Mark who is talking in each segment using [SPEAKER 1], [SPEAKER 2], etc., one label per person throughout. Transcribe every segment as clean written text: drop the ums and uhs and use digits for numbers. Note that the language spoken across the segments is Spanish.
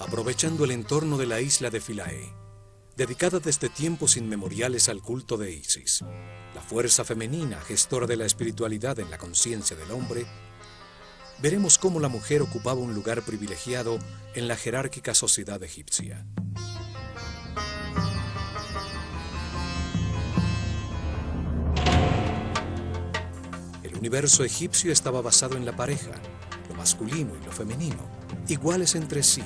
[SPEAKER 1] aprovechando el entorno de la isla de Philae, dedicada desde tiempos inmemoriales al culto de Isis, la fuerza femenina gestora de la espiritualidad en la conciencia del hombre, veremos cómo la mujer ocupaba un lugar privilegiado en la jerárquica sociedad egipcia. El universo egipcio estaba basado en la pareja, lo masculino y lo femenino, iguales entre sí,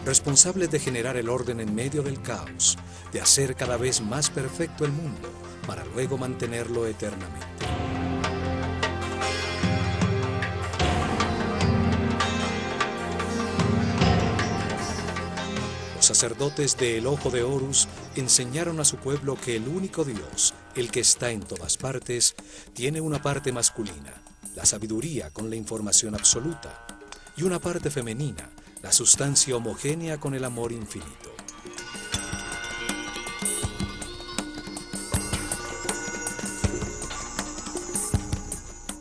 [SPEAKER 1] responsables de generar el orden en medio del caos, de hacer cada vez más perfecto el mundo, para luego mantenerlo eternamente. Los sacerdotes de El Ojo de Horus enseñaron a su pueblo que el único Dios, el que está en todas partes, tiene una parte masculina, la sabiduría con la información absoluta, y una parte femenina, la sustancia homogénea con el amor infinito.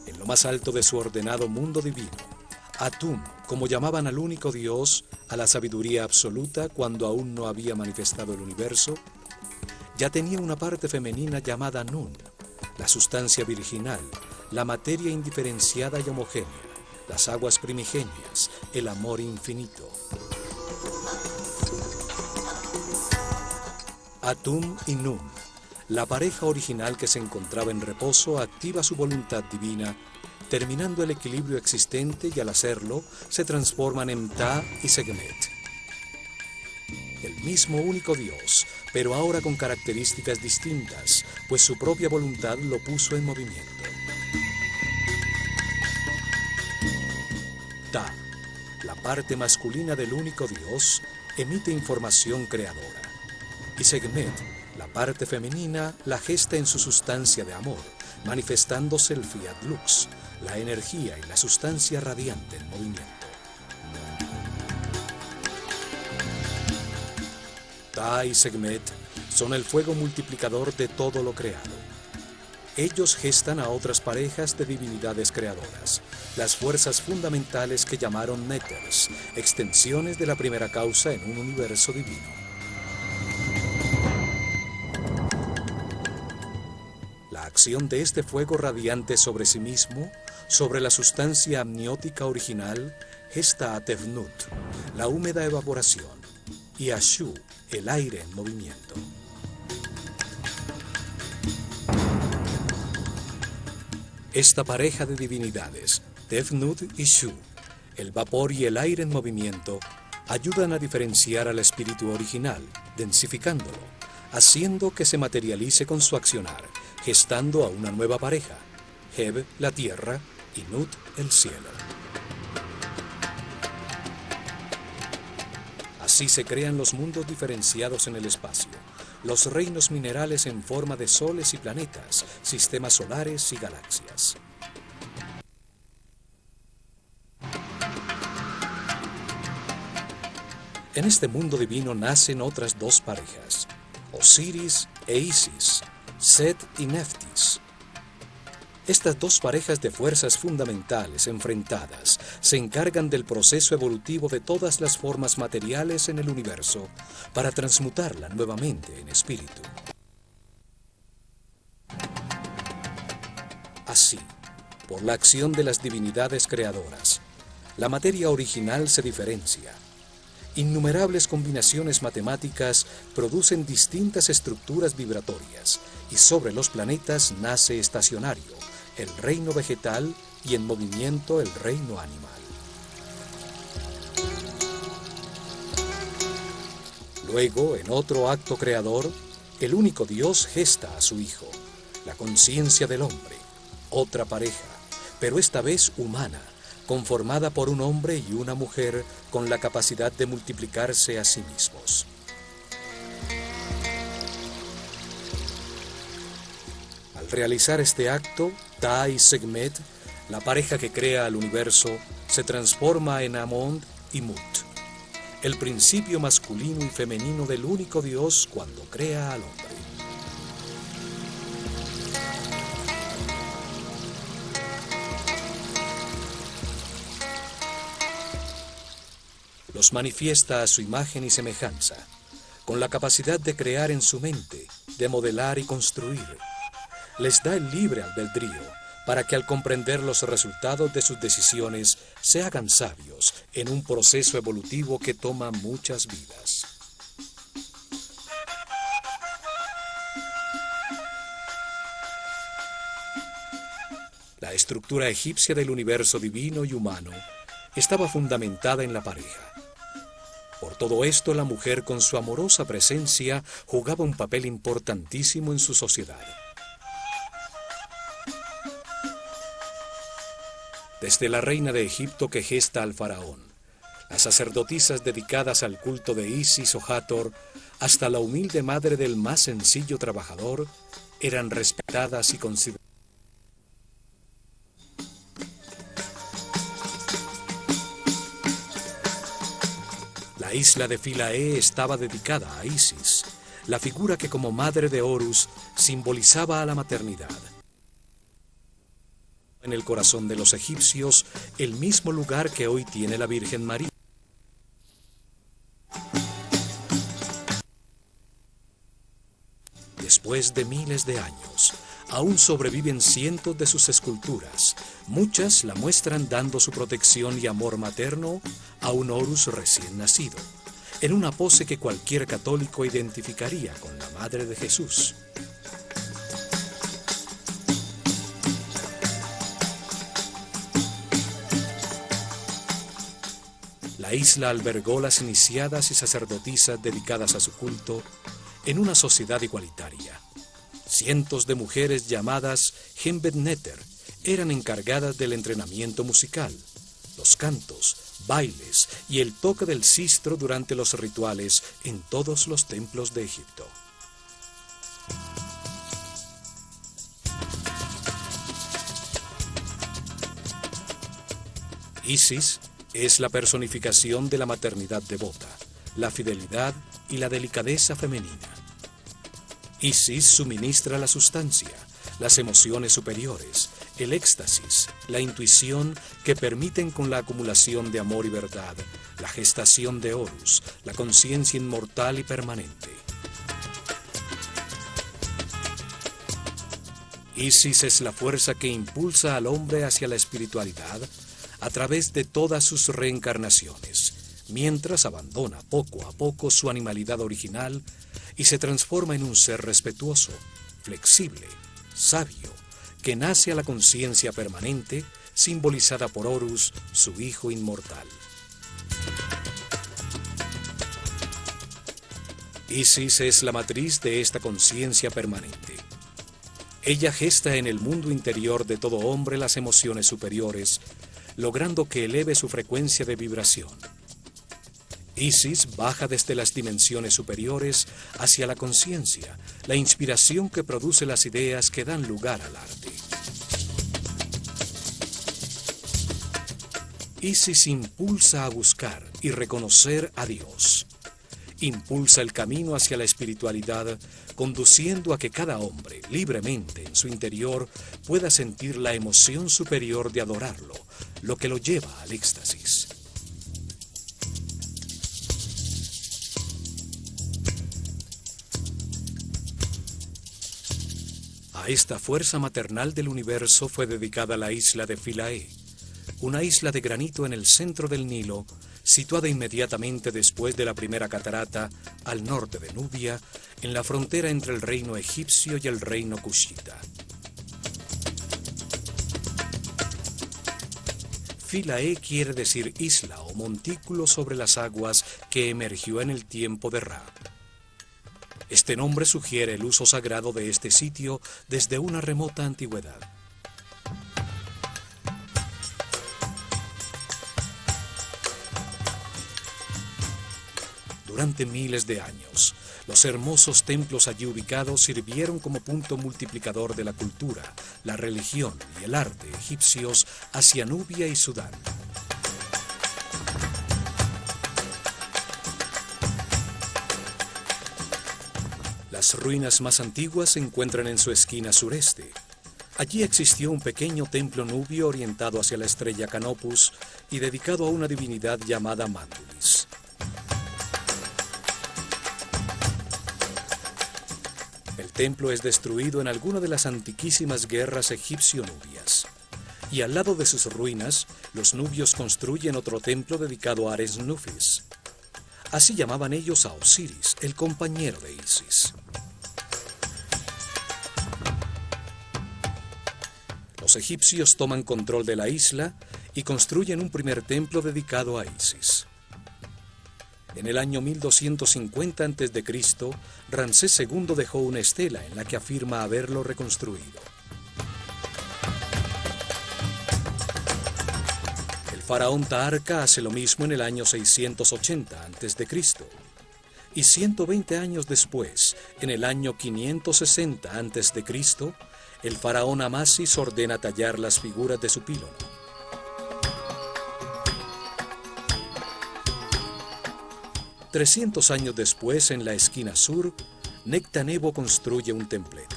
[SPEAKER 1] En lo más alto de su ordenado mundo divino, Atum, como llamaban al único Dios, a la sabiduría absoluta cuando aún no había manifestado el universo, ya tenía una parte femenina llamada Nun, la sustancia virginal, la materia indiferenciada y homogénea, las aguas primigenias, el amor infinito. Atum y Nun, la pareja original que se encontraba en reposo, activa su voluntad divina, terminando el equilibrio existente, y al hacerlo, se transforman en Ta y Sekhmet. El mismo único Dios, pero ahora con características distintas, pues su propia voluntad lo puso en movimiento. Ta, la parte masculina del único Dios, emite información creadora. Y Sekhmet, la parte femenina, la gesta en su sustancia de amor, manifestándose el Fiat Lux, la energía y la sustancia radiante en movimiento. Ta y Sekhmet son el fuego multiplicador de todo lo creado. Ellos gestan a otras parejas de divinidades creadoras, las fuerzas fundamentales que llamaron Néters, extensiones de la primera causa en un universo divino. La acción de este fuego radiante sobre sí mismo, sobre la sustancia amniótica original, gesta a Tefnut, la húmeda evaporación, y a Shu, el aire en movimiento. Esta pareja de divinidades, Tefnut y Shu, el vapor y el aire en movimiento, ayudan a diferenciar al espíritu original, densificándolo, haciendo que se materialice con su accionar, gestando a una nueva pareja, Heb, la tierra, y Nut, el cielo. Así se crean los mundos diferenciados en el espacio, los reinos minerales en forma de soles y planetas, sistemas solares y galaxias. En este mundo divino nacen otras dos parejas, Osiris e Isis, Set y Neftis. Estas dos parejas de fuerzas fundamentales enfrentadas se encargan del proceso evolutivo de todas las formas materiales en el universo para transmutarla nuevamente en espíritu. Así, por la acción de las divinidades creadoras, la materia original se diferencia. Innumerables combinaciones matemáticas producen distintas estructuras vibratorias, y sobre los planetas nace estacionario, el reino vegetal, y en movimiento el reino animal. Luego, en otro acto creador, el único Dios gesta a su Hijo, la conciencia del hombre, otra pareja, pero esta vez humana, conformada por un hombre y una mujer con la capacidad de multiplicarse a sí mismos. Al realizar este acto, Ta y Sekhmet, la pareja que crea al universo, se transforma en Amon y Mut, el principio masculino y femenino del único Dios cuando crea al hombre. Los los manifiesta a su imagen y semejanza, con la capacidad de crear en su mente, de modelar y construir. Les da el libre albedrío para que al comprender los resultados de sus decisiones se hagan sabios en un proceso evolutivo que toma muchas vidas. La estructura egipcia del universo divino y humano estaba fundamentada en la pareja. Por todo esto, la mujer con su amorosa presencia jugaba un papel importantísimo en su sociedad. Desde la reina de Egipto que gesta al faraón, las sacerdotisas dedicadas al culto de Isis o Hathor, hasta la humilde madre del más sencillo trabajador, eran respetadas y consideradas. La isla de Philae estaba dedicada a Isis, la figura que como madre de Horus simbolizaba a la maternidad. En el corazón de los egipcios, el mismo lugar que hoy tiene la Virgen María. Después de miles de años, aún sobreviven cientos de sus esculturas. Muchas la muestran dando su protección y amor materno a un Horus recién nacido, en una pose que cualquier católico identificaría con la Madre de Jesús. La isla albergó las iniciadas y sacerdotisas dedicadas a su culto en una sociedad igualitaria. Cientos de mujeres llamadas Hembet Neter eran encargadas del entrenamiento musical, los cantos, bailes y el toque del sistro durante los rituales en todos los templos de Egipto. Isis es la personificación de la maternidad devota, la fidelidad y la delicadeza femenina. Isis suministra la sustancia, las emociones superiores, el éxtasis, la intuición que permiten con la acumulación de amor y verdad, la gestación de Horus, la conciencia inmortal y permanente. Isis es la fuerza que impulsa al hombre hacia la espiritualidad a través de todas sus reencarnaciones, mientras abandona poco a poco su animalidad original y se transforma en un ser respetuoso, flexible, sabio, que nace a la conciencia permanente, simbolizada por Horus, su hijo inmortal. Isis es la matriz de esta conciencia permanente. Ella gesta en el mundo interior de todo hombre las emociones superiores, logrando que eleve su frecuencia de vibración. Isis baja desde las dimensiones superiores hacia la conciencia, la inspiración que produce las ideas que dan lugar al arte. Isis impulsa a buscar y reconocer a Dios. Impulsa el camino hacia la espiritualidad, conduciendo a que cada hombre, libremente en su interior, pueda sentir la emoción superior de adorarlo, lo que lo lleva al éxtasis. A esta fuerza maternal del universo fue dedicada la isla de Philae, una isla de granito en el centro del Nilo, situada inmediatamente después de la primera catarata, al norte de Nubia, en la frontera entre el reino egipcio y el reino cushita. Philae quiere decir isla o montículo sobre las aguas que emergió en el tiempo de Ra. Este nombre sugiere el uso sagrado de este sitio desde una remota antigüedad. Durante miles de años, los hermosos templos allí ubicados sirvieron como punto multiplicador de la cultura, la religión y el arte egipcios hacia Nubia y Sudán. Las ruinas más antiguas se encuentran en su esquina sureste. Allí existió un pequeño templo nubio orientado hacia la estrella Canopus y dedicado a una divinidad llamada Mandulis. El templo es destruido en alguna de las antiquísimas guerras egipcio-nubias. Y al lado de sus ruinas, los nubios construyen otro templo dedicado a Ares Nufis. Así llamaban ellos a Osiris, el compañero de Isis. Los egipcios toman control de la isla y construyen un primer templo dedicado a Isis. En el año 1250 a.C., Ramsés II dejó una estela en la que afirma haberlo reconstruido. El faraón Taharka hace lo mismo en el año 680 a.C. Y 120 años después, en el año 560 a.C., el faraón Amasis ordena tallar las figuras de su pílono. Trescientos años después, en la esquina sur, Nectanebo construye un templete.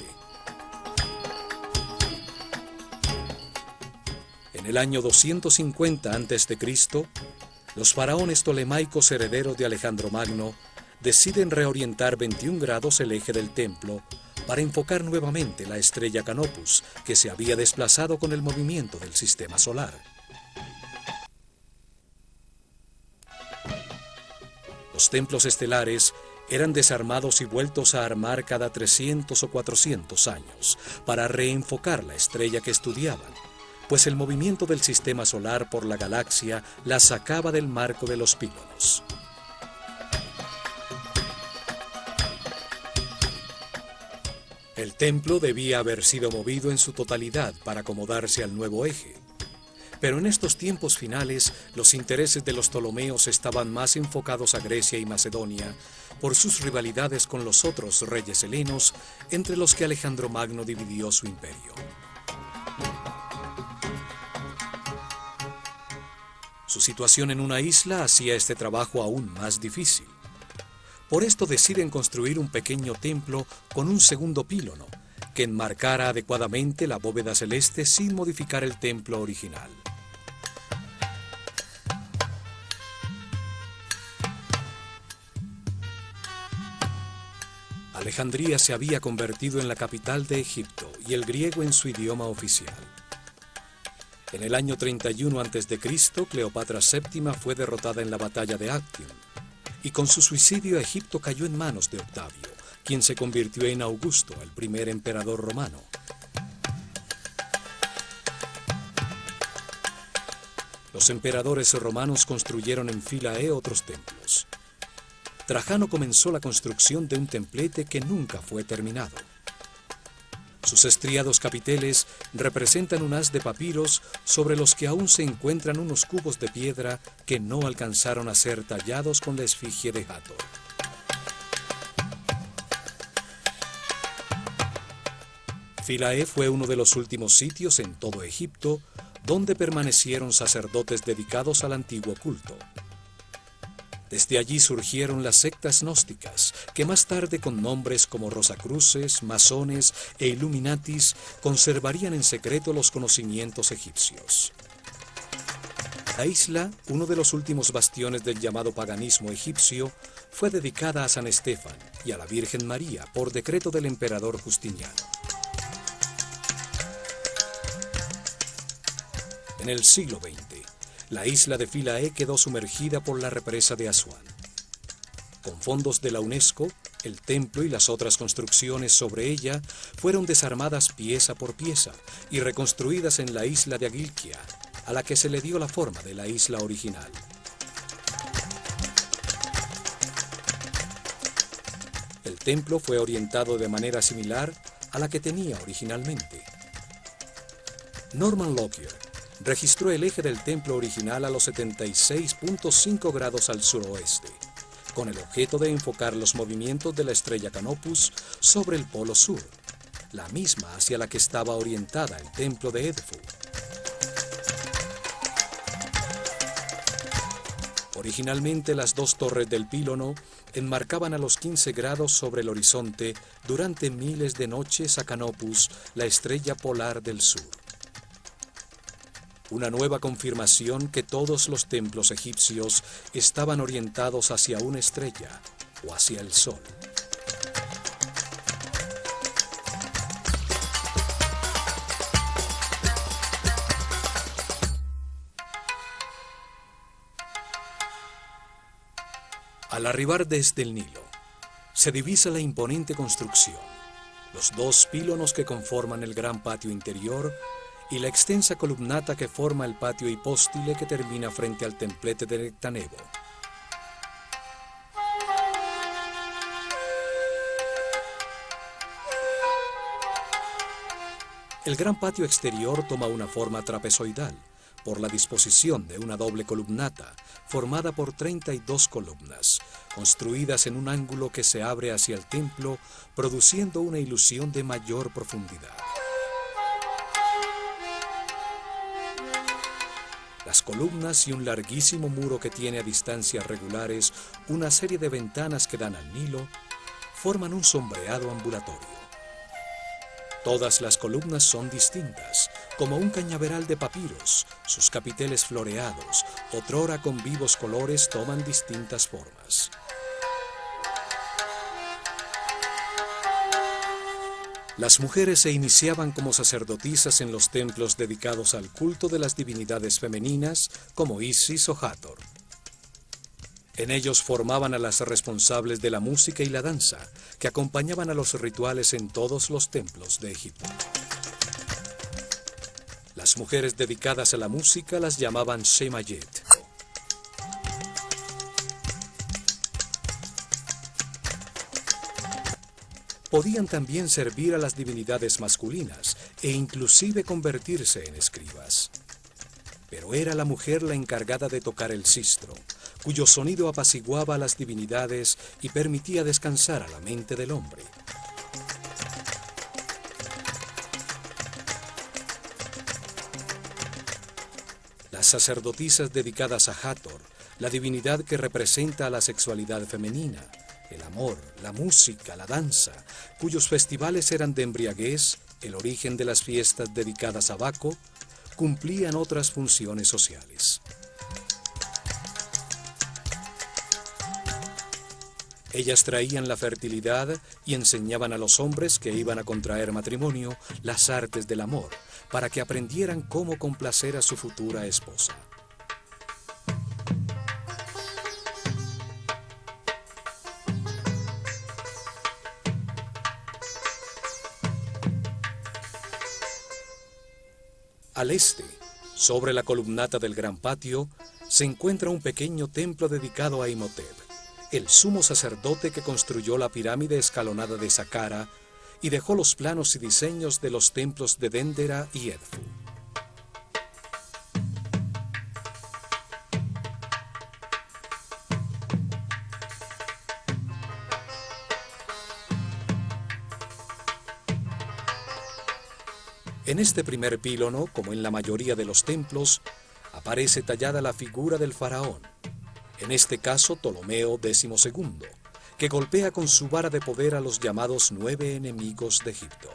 [SPEAKER 1] En el año 250 a.C., los faraones tolemaicos herederos de Alejandro Magno deciden reorientar 21 grados el eje del templo para enfocar nuevamente la estrella Canopus, que se había desplazado con el movimiento del sistema solar. Los templos estelares eran desarmados y vueltos a armar cada 300 o 400 años para reenfocar la estrella que estudiaban, pues el movimiento del sistema solar por la galaxia la sacaba del marco de los pílonos. El templo debía haber sido movido en su totalidad para acomodarse al nuevo eje. Pero en estos tiempos finales, los intereses de los Ptolomeos estaban más enfocados a Grecia y Macedonia por sus rivalidades con los otros reyes helenos, entre los que Alejandro Magno dividió su imperio. Su situación en una isla hacía este trabajo aún más difícil. Por esto deciden construir un pequeño templo con un segundo pílono, que enmarcara adecuadamente la bóveda celeste sin modificar el templo original. Alejandría se había convertido en la capital de Egipto y el griego en su idioma oficial. En el año 31 a.C., Cleopatra VII fue derrotada en la batalla de Actium, y con su suicidio Egipto cayó en manos de Octavio, quien se convirtió en Augusto, el primer emperador romano. Los emperadores romanos construyeron en Philae otros templos. Trajano comenzó la construcción de un templete que nunca fue terminado. Sus estriados capiteles representan un haz de papiros sobre los que aún se encuentran unos cubos de piedra que no alcanzaron a ser tallados con la esfinge de Hathor. Philae fue uno de los últimos sitios en todo Egipto donde permanecieron sacerdotes dedicados al antiguo culto. Desde allí surgieron las sectas gnósticas, que más tarde con nombres como Rosacruces, Masones e Illuminatis conservarían en secreto los conocimientos egipcios. La isla, uno de los últimos bastiones del llamado paganismo egipcio, fue dedicada a San Estefan y a la Virgen María por decreto del emperador Justiniano. En el siglo XX, la isla de Philae quedó sumergida por la represa de Asuán. Con fondos de la UNESCO, el templo y las otras construcciones sobre ella fueron desarmadas pieza por pieza y reconstruidas en la isla de Agilkia, a la que se le dio la forma de la isla original. El templo fue orientado de manera similar a la que tenía originalmente. Norman Lockyer registró el eje del templo original a los 76.5 grados al suroeste, con el objeto de enfocar los movimientos de la estrella Canopus sobre el polo sur, la misma hacia la que estaba orientada el templo de Edfu. Originalmente las dos torres del pílono enmarcaban a los 15 grados sobre el horizonte durante miles de noches a Canopus, la estrella polar del sur. Una nueva confirmación que todos los templos egipcios estaban orientados hacia una estrella o hacia el sol. Al arribar desde el Nilo, se divisa la imponente construcción, los dos pílonos que conforman el gran patio interior y la extensa columnata que forma el patio hipóstile que termina frente al templete de Nectanebo. El gran patio exterior toma una forma trapezoidal, por la disposición de una doble columnata, formada por 32 columnas, construidas en un ángulo que se abre hacia el templo, produciendo una ilusión de mayor profundidad. Las columnas y un larguísimo muro que tiene a distancias regulares una serie de ventanas que dan al Nilo, forman un sombreado ambulatorio. Todas las columnas son distintas, como un cañaveral de papiros. Sus capiteles floreados, otrora con vivos colores, toman distintas formas. Las mujeres se iniciaban como sacerdotisas en los templos dedicados al culto de las divinidades femeninas, como Isis o Hathor. En ellos formaban a las responsables de la música y la danza, que acompañaban a los rituales en todos los templos de Egipto. Las mujeres dedicadas a la música las llamaban Shemayet. Podían también servir a las divinidades masculinas e inclusive convertirse en escribas. Pero era la mujer la encargada de tocar el sistro, cuyo sonido apaciguaba a las divinidades y permitía descansar a la mente del hombre. Las sacerdotisas dedicadas a Hathor, la divinidad que representa a la sexualidad femenina, el amor, la música, la danza, cuyos festivales eran de embriaguez, el origen de las fiestas dedicadas a Baco, cumplían otras funciones sociales. Ellas traían la fertilidad y enseñaban a los hombres que iban a contraer matrimonio las artes del amor, para que aprendieran cómo complacer a su futura esposa. Al este, sobre la columnata del gran patio, se encuentra un pequeño templo dedicado a Imhotep, el sumo sacerdote que construyó la pirámide escalonada de Saqqara y dejó los planos y diseños de los templos de Dendera y Edfu. En este primer pílono, como en la mayoría de los templos, aparece tallada la figura del faraón, en este caso Ptolomeo XII, que golpea con su vara de poder a los llamados 9 enemigos de Egipto.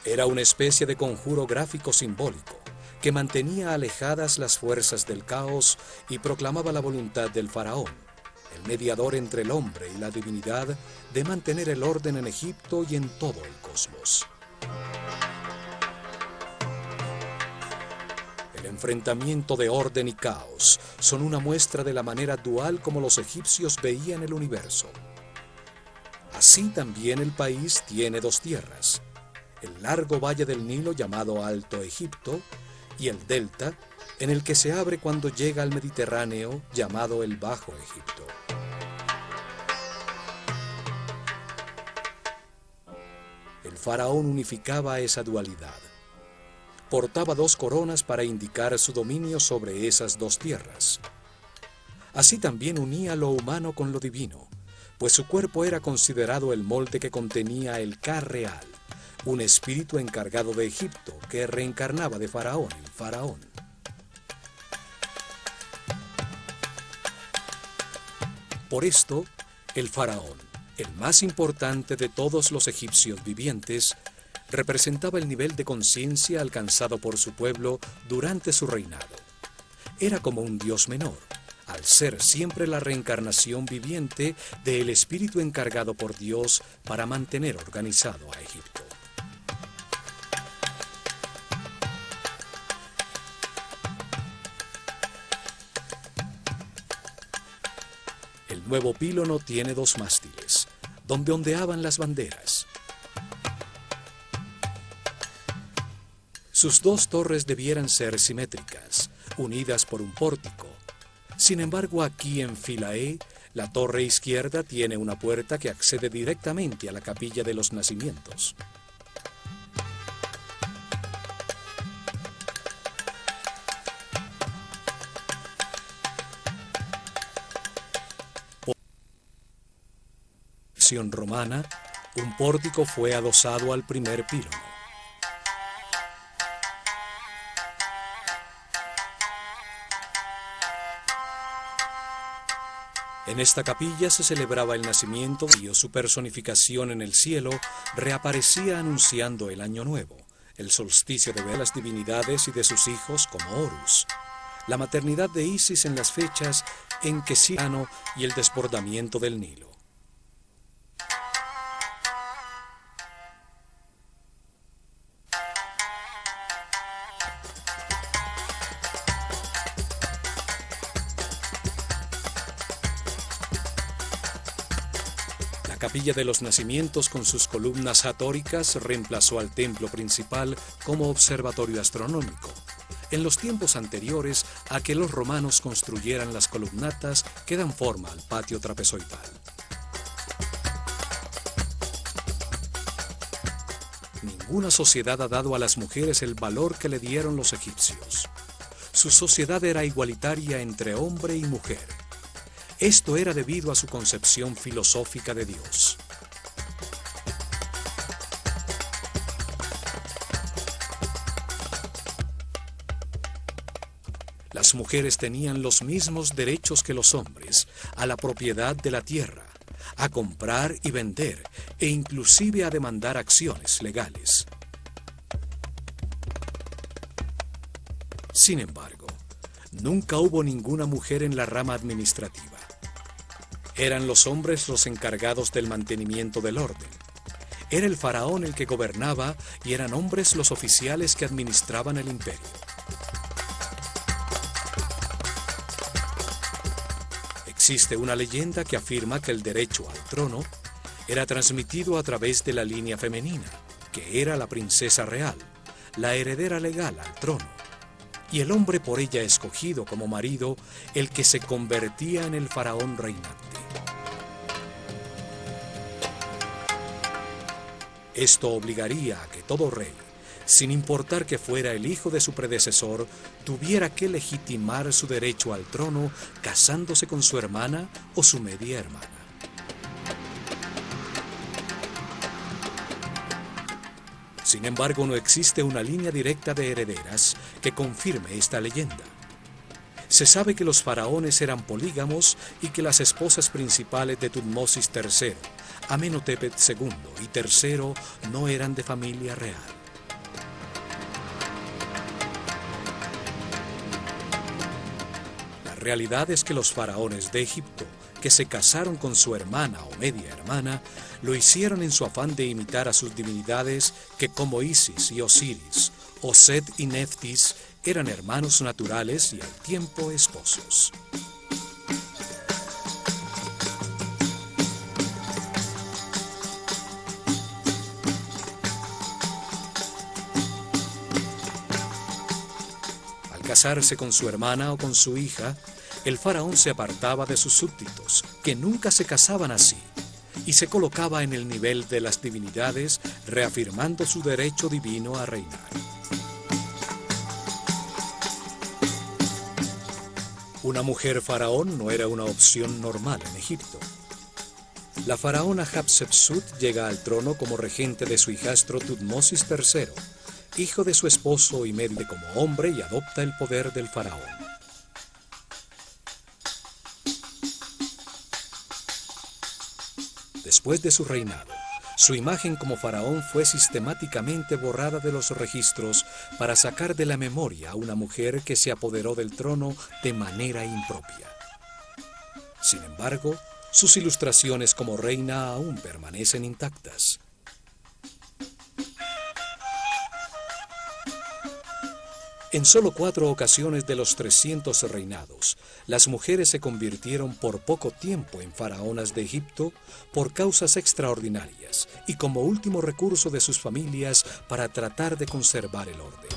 [SPEAKER 1] Era una especie de conjuro gráfico simbólico que mantenía alejadas las fuerzas del caos y proclamaba la voluntad del faraón, el mediador entre el hombre y la divinidad, de mantener el orden en Egipto y en todo el cosmos. El enfrentamiento de orden y caos son una muestra de la manera dual como los egipcios veían el universo. Así también el país tiene dos tierras, el largo valle del Nilo llamado Alto Egipto y el delta, en el que se abre cuando llega al Mediterráneo llamado el Bajo Egipto. El faraón unificaba esa dualidad. Portaba dos coronas para indicar su dominio sobre esas dos tierras. Así también unía lo humano con lo divino, pues su cuerpo era considerado el molde que contenía el Ka real, un espíritu encargado de Egipto que reencarnaba de Faraón, el faraón. Por esto, el faraón, el más importante de todos los egipcios vivientes, representaba el nivel de conciencia alcanzado por su pueblo durante su reinado. Era como un dios menor, al ser siempre la reencarnación viviente del espíritu encargado por Dios para mantener organizado a Egipto. El nuevo pílono tiene 2 mástiles, donde ondeaban las banderas. Sus 2 torres debieran ser simétricas, unidas por un pórtico. Sin embargo, aquí en Philae, la torre izquierda tiene una puerta que accede directamente a la capilla de los nacimientos. Por la versión romana, un pórtico fue adosado al primer pílono. En esta capilla se celebraba el nacimiento de Dios. Su personificación en el cielo reaparecía anunciando el año nuevo, el solsticio de las divinidades y de sus hijos como Horus, la maternidad de Isis en las fechas en que Sirano y el desbordamiento del Nilo. La capilla de los nacimientos con sus columnas atóricas reemplazó al templo principal como observatorio astronómico, en los tiempos anteriores a que los romanos construyeran las columnatas que dan forma al patio trapezoidal. Ninguna sociedad ha dado a las mujeres el valor que le dieron los egipcios. Su sociedad era igualitaria entre hombre y mujer. Esto era debido a su concepción filosófica de Dios. Las mujeres tenían los mismos derechos que los hombres a la propiedad de la tierra, a comprar y vender, e inclusive a demandar acciones legales. Sin embargo, nunca hubo ninguna mujer en la rama administrativa. Eran los hombres los encargados del mantenimiento del orden. Era el faraón el que gobernaba y eran hombres los oficiales que administraban el imperio. Existe una leyenda que afirma que el derecho al trono era transmitido a través de la línea femenina, que era la princesa real, la heredera legal al trono, y el hombre por ella escogido como marido, el que se convertía en el faraón reinante. Esto obligaría a que todo rey, sin importar que fuera el hijo de su predecesor, tuviera que legitimar su derecho al trono casándose con su hermana o su media hermana. Sin embargo, no existe una línea directa de herederas que confirme esta leyenda. Se sabe que los faraones eran polígamos y que las esposas principales de Tutmosis III, Amenhotep II y III no eran de familia real. La realidad es que los faraones de Egipto, que se casaron con su hermana o media hermana, lo hicieron en su afán de imitar a sus divinidades que, como Isis y Osiris, o Set y Neftis, eran hermanos naturales y al tiempo esposos. Al casarse con su hermana o con su hija, el faraón se apartaba de sus súbditos, que nunca se casaban así, y se colocaba en el nivel de las divinidades, reafirmando su derecho divino a reinar. Una mujer faraón no era una opción normal en Egipto. La faraona Hatshepsut llega al trono como regente de su hijastro Tutmosis III, hijo de su esposo y medio como hombre, y adopta el poder del faraón. Después de su reinado, su imagen como faraón fue sistemáticamente borrada de los registros para sacar de la memoria a una mujer que se apoderó del trono de manera impropia. Sin embargo, sus ilustraciones como reina aún permanecen intactas. En solo 4 ocasiones de los 300 reinados, las mujeres se convirtieron por poco tiempo en faraonas de Egipto por causas extraordinarias y como último recurso de sus familias para tratar de conservar el orden.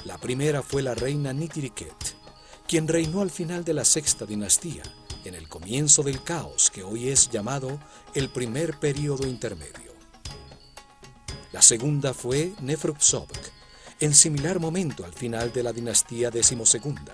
[SPEAKER 1] La primera fue la reina Nitiriket, quien reinó al final de la sexta dinastía, en el comienzo del caos que hoy es llamado el primer período intermedio. La segunda fue Neferupsobk, en similar momento al final de la dinastía decimosegunda.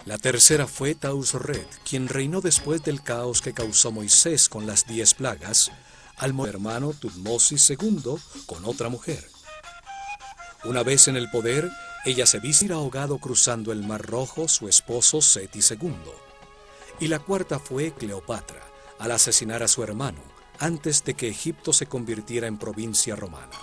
[SPEAKER 1] La tercera fue Tausret, quien reinó después del caos que causó Moisés con las 10 plagas, al morir hermano Tutmosis II con otra mujer. Una vez en el poder, ella se vio ahogado cruzando el Mar Rojo su esposo Seti II. Y la cuarta fue Cleopatra, al asesinar a su hermano, antes de que Egipto se convirtiera en provincia romana.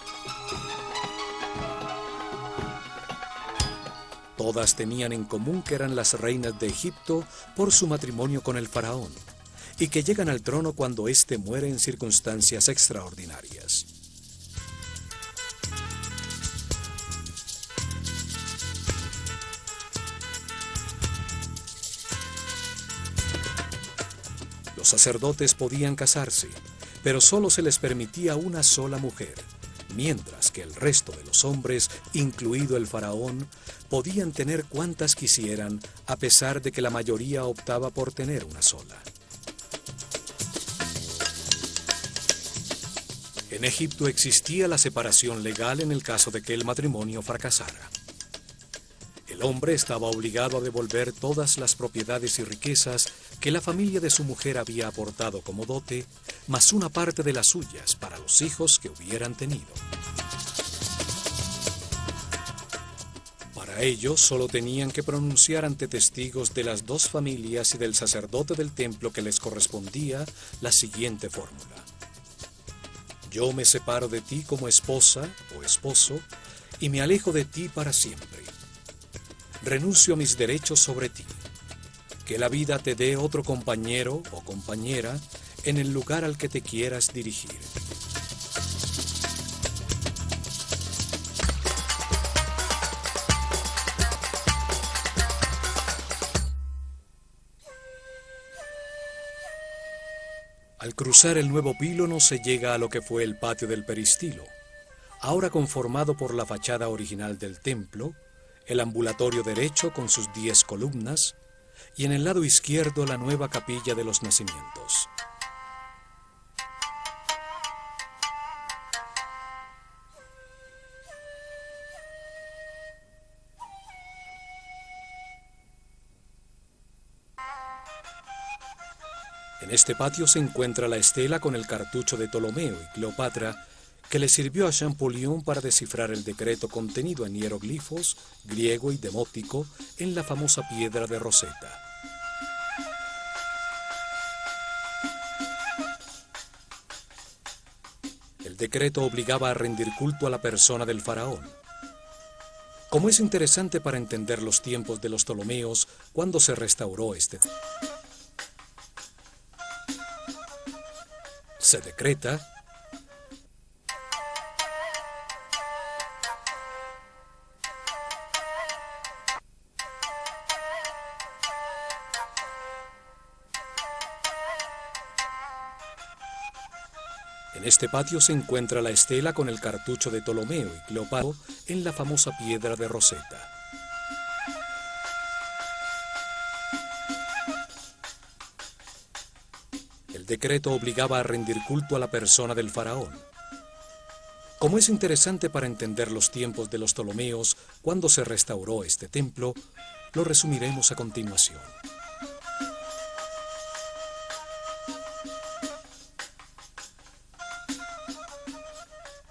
[SPEAKER 1] Todas tenían en común que eran las reinas de Egipto por su matrimonio con el faraón, y que llegan al trono cuando éste muere en circunstancias extraordinarias. Los sacerdotes podían casarse, pero solo se les permitía una sola mujer, mientras que el resto de los hombres, incluido el faraón, podían tener cuantas quisieran, a pesar de que la mayoría optaba por tener una sola. En Egipto existía la separación legal en el caso de que el matrimonio fracasara. El hombre estaba obligado a devolver todas las propiedades y riquezas que la familia de su mujer había aportado como dote, más una parte de las suyas para los hijos que hubieran tenido. Para ello, solo tenían que pronunciar ante testigos de las 2 familias y del sacerdote del templo que les correspondía la siguiente fórmula: yo me separo de ti como esposa o esposo y me alejo de ti para siempre. Renuncio a mis derechos sobre ti. Que la vida te dé otro compañero o compañera en el lugar al que te quieras dirigir. Al cruzar el nuevo pílono se llega a lo que fue el patio del peristilo, ahora conformado por la fachada original del templo, el ambulatorio derecho con sus 10 columnas, y en el lado izquierdo la nueva capilla de los nacimientos. En este patio se encuentra la estela con el cartucho de Ptolomeo y Cleopatra, que le sirvió a Champollion para descifrar el decreto contenido en hieroglifos, griego y demótico, en la famosa piedra de Rosetta. El decreto obligaba a rendir culto a la persona del faraón. Como es interesante para entender los tiempos de los Ptolomeos, cuando se restauró este, se decreta: en este patio se encuentra la estela con el cartucho de Ptolomeo y Cleopatra en la famosa piedra de Rosetta. El decreto obligaba a rendir culto a la persona del faraón. Como es interesante para entender los tiempos de los Ptolomeos, cuando se restauró este templo, lo resumiremos a continuación.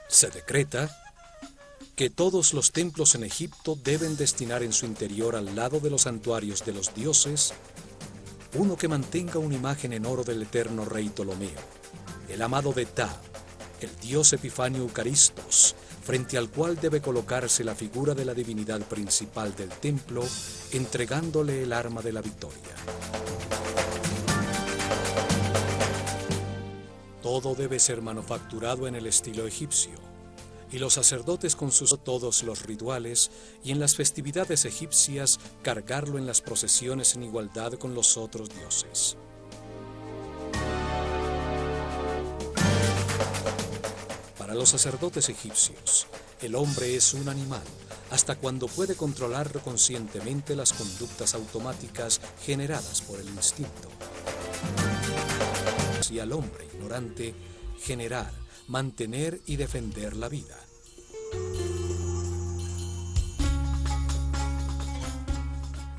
[SPEAKER 1] Se decreta: que todos los templos en Egipto deben destinar en su interior al lado de los santuarios de los dioses, uno que mantenga una imagen en oro del eterno rey Ptolomeo, el amado de Ptah, el dios Epifanio Eucaristos, frente al cual debe colocarse la figura de la divinidad principal del templo, entregándole el arma de la victoria. Todo debe ser manufacturado en el estilo egipcio, y los sacerdotes con todos los rituales y en las festividades egipcias cargarlo en las procesiones en igualdad con los otros dioses. Para los sacerdotes egipcios, el hombre es un animal hasta cuando puede controlar conscientemente las conductas automáticas generadas por el instinto. Y al hombre ignorante, generar, mantener y defender la vida.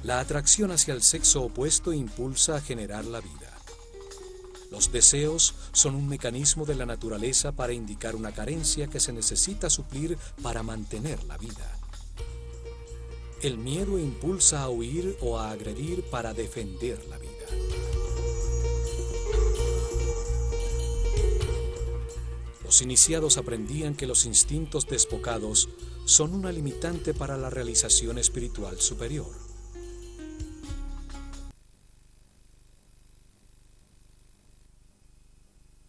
[SPEAKER 1] La atracción hacia el sexo opuesto impulsa a generar la vida. Los deseos son un mecanismo de la naturaleza para indicar una carencia que se necesita suplir para mantener la vida. El miedo impulsa a huir o a agredir para defender la vida. Los iniciados aprendían que los instintos desbocados son una limitante para la realización espiritual superior.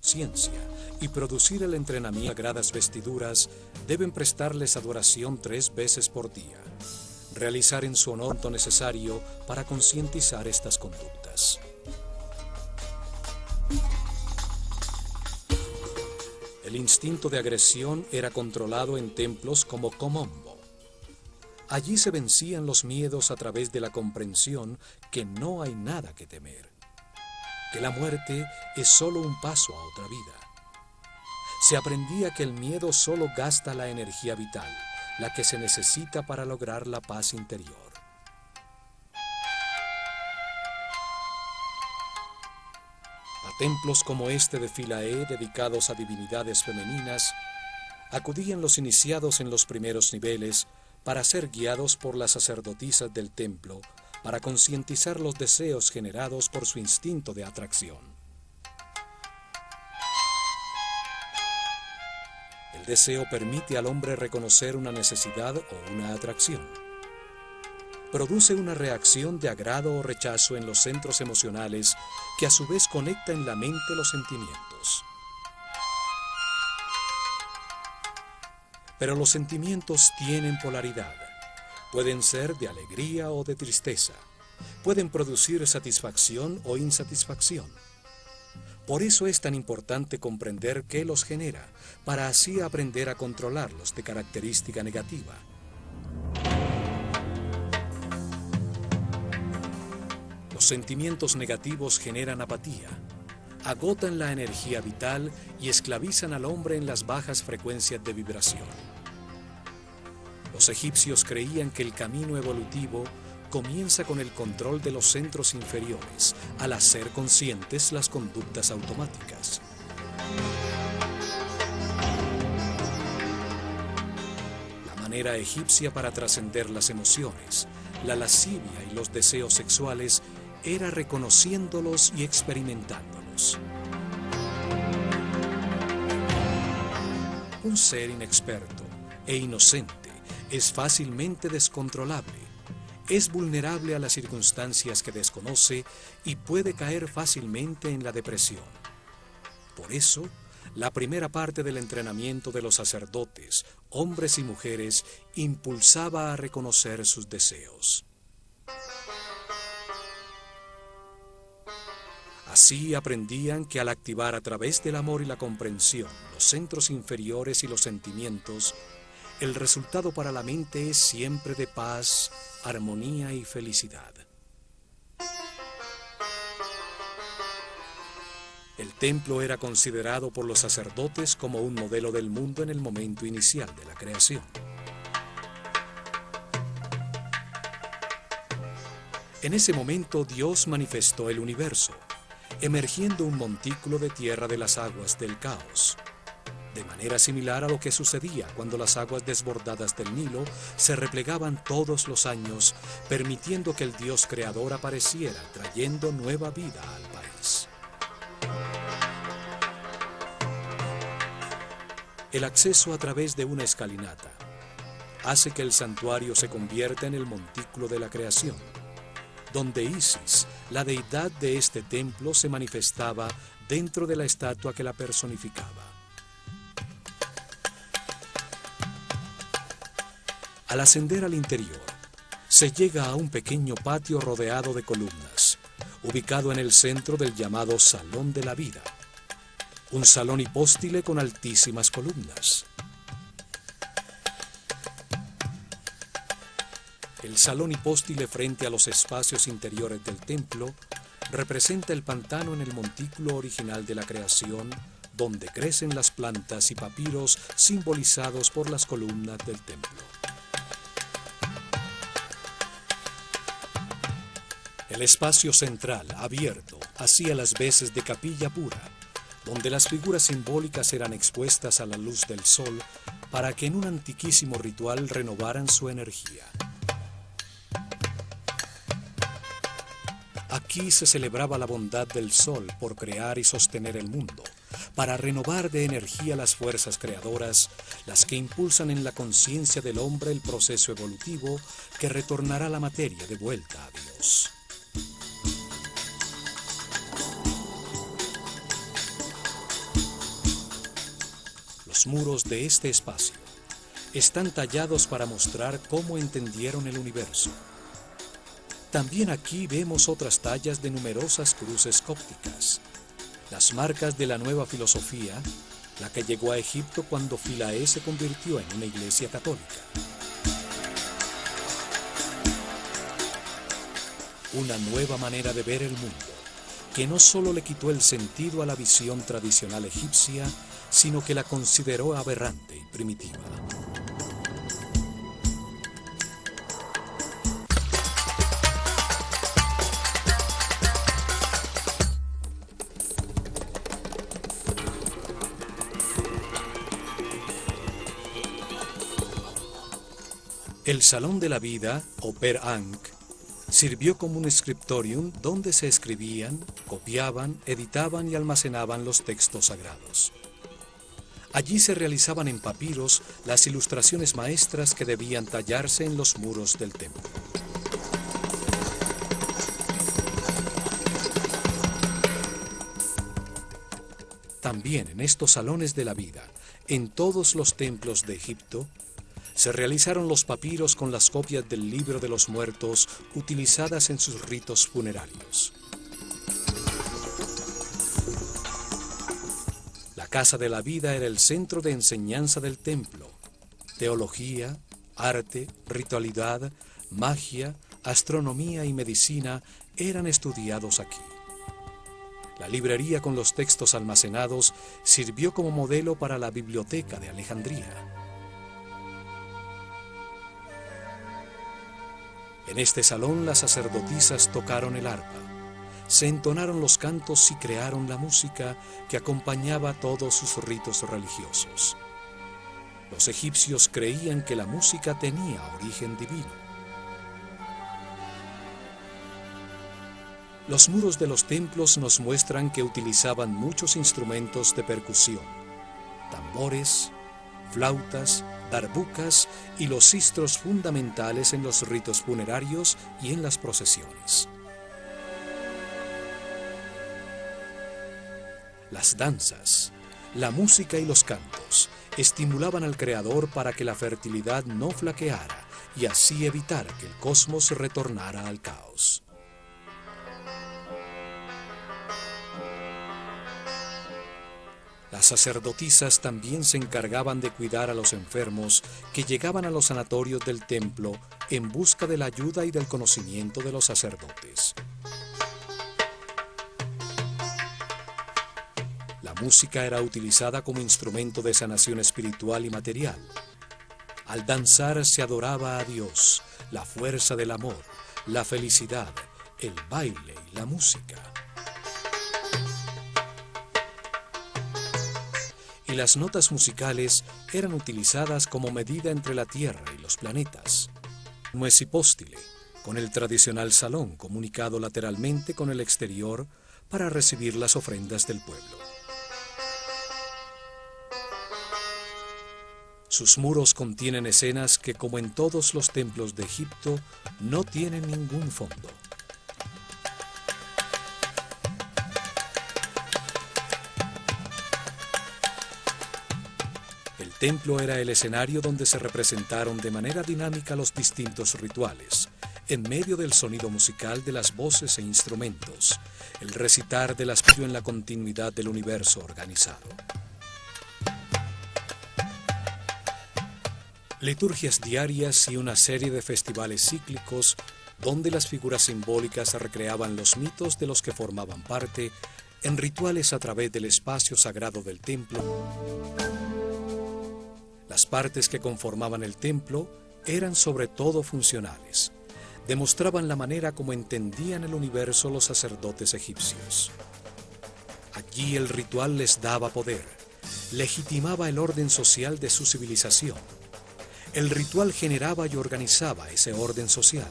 [SPEAKER 1] Ciencia y producir el entrenamiento. Sagradas vestiduras deben prestarles adoración 3 veces por día. Realizar en su honor lo necesario para concientizar estas conductas. El instinto de agresión era controlado en templos como Komombo. Allí se vencían los miedos a través de la comprensión que no hay nada que temer, que la muerte es solo un paso a otra vida. Se aprendía que el miedo solo gasta la energía vital, la que se necesita para lograr la paz interior. A templos como este de Philae, dedicados a divinidades femeninas, acudían los iniciados en los primeros niveles para ser guiados por las sacerdotisas del templo, para concientizar los deseos generados por su instinto de atracción. El deseo permite al hombre reconocer una necesidad o una atracción. Produce una reacción de agrado o rechazo en los centros emocionales que a su vez conecta en la mente los sentimientos. Pero los sentimientos tienen polaridad. Pueden ser de alegría o de tristeza. Pueden producir satisfacción o insatisfacción. Por eso es tan importante comprender qué los genera, para así aprender a controlarlos de característica negativa. Los sentimientos negativos generan apatía, agotan la energía vital y esclavizan al hombre en las bajas frecuencias de vibración. Los egipcios creían que el camino evolutivo comienza con el control de los centros inferiores, al hacer conscientes las conductas automáticas. La manera egipcia para trascender las emociones, la lascivia y los deseos sexuales era reconociéndolos y experimentándolos. Un ser inexperto e inocente es fácilmente descontrolable, es vulnerable a las circunstancias que desconoce y puede caer fácilmente en la depresión. Por eso, la primera parte del entrenamiento de los sacerdotes, hombres y mujeres, impulsaba a reconocer sus deseos. Así aprendían que al activar a través del amor y la comprensión los centros inferiores y los sentimientos, el resultado para la mente es siempre de paz, armonía y felicidad. El templo era considerado por los sacerdotes como un modelo del mundo en el momento inicial de la creación. En ese momento Dios manifestó el universo, emergiendo un montículo de tierra de las aguas del caos. de manera similar a lo que sucedía cuando las aguas desbordadas del Nilo se replegaban todos los años, permitiendo que el Dios creador apareciera, trayendo nueva vida al país. El acceso a través de una escalinata hace que el santuario se convierta en el montículo de la creación, donde Isis, la deidad de este templo, se manifestaba dentro de la estatua que la personificaba. Al ascender al interior, se llega a un pequeño patio rodeado de columnas, ubicado en el centro del llamado Salón de la Vida, un salón hipóstile con altísimas columnas. El salón hipóstile frente a los espacios interiores del templo representa el pantano en el montículo original de la creación, donde crecen las plantas y papiros simbolizados por las columnas del templo. El espacio central, abierto, hacía las veces de capilla pura, donde las figuras simbólicas eran expuestas a la luz del sol para que en un antiquísimo ritual renovaran su energía. Aquí se celebraba la bondad del sol por crear y sostener el mundo, para renovar de energía las fuerzas creadoras, las que impulsan en la conciencia del hombre el proceso evolutivo que retornará la materia de vuelta a Dios. Los muros de este espacio están tallados para mostrar cómo entendieron el universo. También aquí vemos otras tallas de numerosas cruces cópticas, las marcas de la nueva filosofía, la que llegó a Egipto cuando Philae se convirtió en una iglesia católica. Una nueva manera de ver el mundo, que no solo le quitó el sentido a la visión tradicional egipcia, sino que la consideró aberrante y primitiva. El Salón de la Vida, o Per Ankh, sirvió como un scriptorium donde se escribían, copiaban, editaban y almacenaban los textos sagrados. Allí se realizaban en papiros las ilustraciones maestras que debían tallarse en los muros del templo. También en estos salones de la vida, en todos los templos de Egipto, se realizaron los papiros con las copias del libro de los muertos utilizadas en sus ritos funerarios. La Casa de la Vida era el centro de enseñanza del templo. Teología, arte, ritualidad, magia, astronomía y medicina eran estudiados aquí. La librería con los textos almacenados sirvió como modelo para la Biblioteca de Alejandría. En este salón las sacerdotisas tocaron el arpa, se entonaron los cantos y crearon la música que acompañaba todos sus ritos religiosos. Los egipcios creían que la música tenía origen divino. Los muros de los templos nos muestran que utilizaban muchos instrumentos de percusión, tambores, flautas, darbucas y los sistros fundamentales en los ritos funerarios y en las procesiones. Las danzas, la música y los cantos estimulaban al Creador para que la fertilidad no flaqueara y así evitar que el cosmos retornara al caos. Las sacerdotisas también se encargaban de cuidar a los enfermos que llegaban a los sanatorios del templo en busca de la ayuda y del conocimiento de los sacerdotes. La música era utilizada como instrumento de sanación espiritual y material. Al danzar se adoraba a Dios, la fuerza del amor, la felicidad, el baile y la música. Y las notas musicales eran utilizadas como medida entre la Tierra y los planetas. No es hipóstile, con el tradicional salón comunicado lateralmente con el exterior para recibir las ofrendas del pueblo. Sus muros contienen escenas que, como en todos los templos de Egipto, no tienen ningún fondo. El templo era el escenario donde se representaron de manera dinámica los distintos rituales, en medio del sonido musical de las voces e instrumentos, el recitar del aspecto en la continuidad del universo organizado. Liturgias diarias y una serie de festivales cíclicos donde las figuras simbólicas recreaban los mitos de los que formaban parte en rituales a través del espacio sagrado del templo. Las partes que conformaban el templo eran sobre todo funcionales. Demostraban la manera como entendían el universo los sacerdotes egipcios. Allí el ritual les daba poder, legitimaba el orden social de su civilización. El ritual generaba y organizaba ese orden social.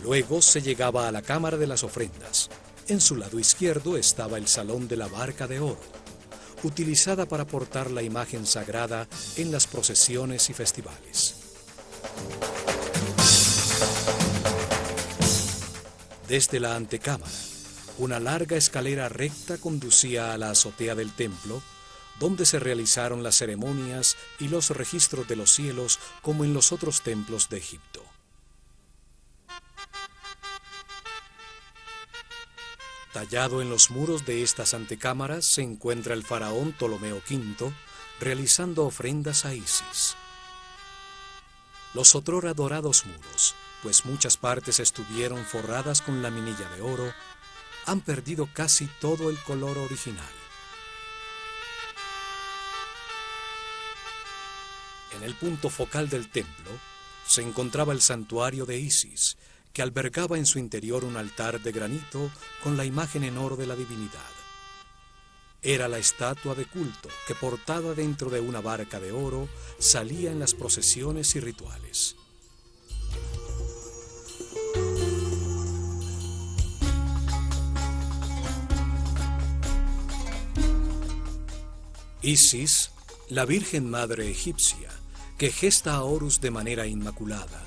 [SPEAKER 1] Luego se llegaba a la cámara de las ofrendas. En su lado izquierdo estaba el salón de la barca de oro, utilizada para portar la imagen sagrada en las procesiones y festivales. Desde la antecámara, una larga escalera recta conducía a la azotea del templo, donde se realizaron las ceremonias y los registros de los cielos como en los otros templos de Egipto. Tallado en los muros de estas antecámaras se encuentra el faraón Ptolomeo V realizando ofrendas a Isis. Los otrora dorados muros, pues muchas partes estuvieron forradas con laminilla de oro, han perdido casi todo el color original. En el punto focal del templo se encontraba el santuario de Isis, que albergaba en su interior un altar de granito con la imagen en oro de la divinidad. Era la estatua de culto que, portada dentro de una barca de oro, salía en las procesiones y rituales. Isis, la Virgen Madre egipcia, que gesta a Horus de manera inmaculada,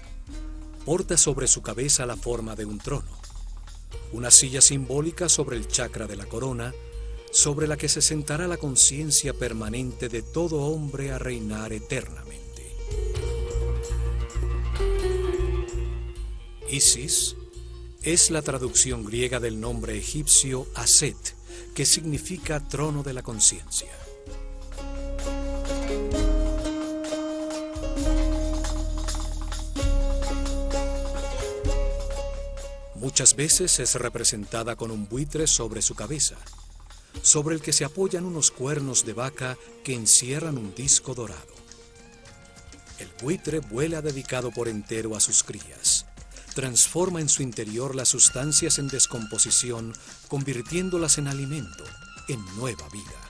[SPEAKER 1] porta sobre su cabeza la forma de un trono, una silla simbólica sobre el chakra de la corona, sobre la que se sentará la conciencia permanente de todo hombre a reinar eternamente. Isis es la traducción griega del nombre egipcio Aset, que significa trono de la conciencia. Muchas veces es representada con un buitre sobre su cabeza, sobre el que se apoyan unos cuernos de vaca que encierran un disco dorado. El buitre vuela dedicado por entero a sus crías, transforma en su interior las sustancias en descomposición, convirtiéndolas en alimento, en nueva vida.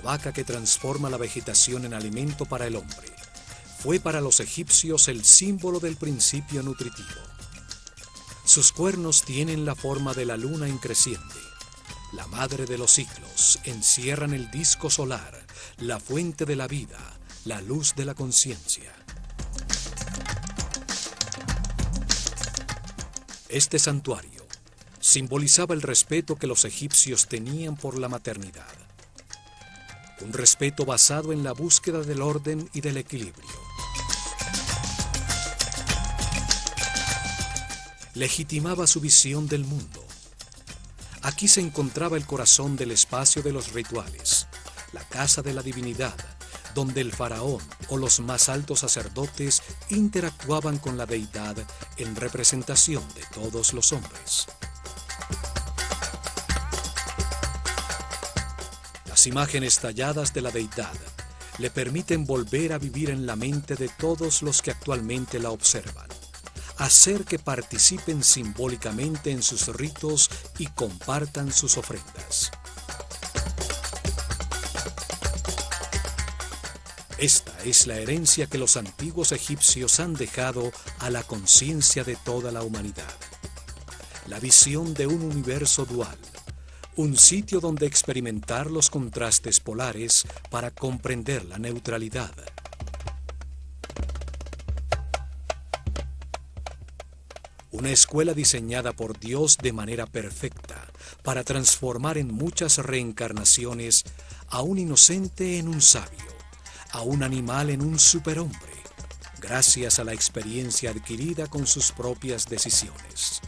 [SPEAKER 1] Vaca que transforma la vegetación en alimento para el hombre, fue para los egipcios el símbolo del principio nutritivo. Sus cuernos tienen la forma de la luna en creciente. La madre de los ciclos encierran el disco solar, la fuente de la vida, la luz de la conciencia. Este santuario simbolizaba el respeto que los egipcios tenían por la maternidad. Un respeto basado en la búsqueda del orden y del equilibrio. Legitimaba su visión del mundo. Aquí se encontraba el corazón del espacio de los rituales, la casa de la divinidad, donde el faraón o los más altos sacerdotes interactuaban con la deidad en representación de todos los hombres. Las imágenes talladas de la deidad, le permiten volver a vivir en la mente de todos los que actualmente la observan, hacer que participen simbólicamente en sus ritos y compartan sus ofrendas. Esta es la herencia que los antiguos egipcios han dejado a la conciencia de toda la humanidad. La visión de un universo dual, un sitio donde experimentar los contrastes polares para comprender la neutralidad. Una escuela diseñada por Dios de manera perfecta para transformar en muchas reencarnaciones a un inocente en un sabio, a un animal en un superhombre, gracias a la experiencia adquirida con sus propias decisiones.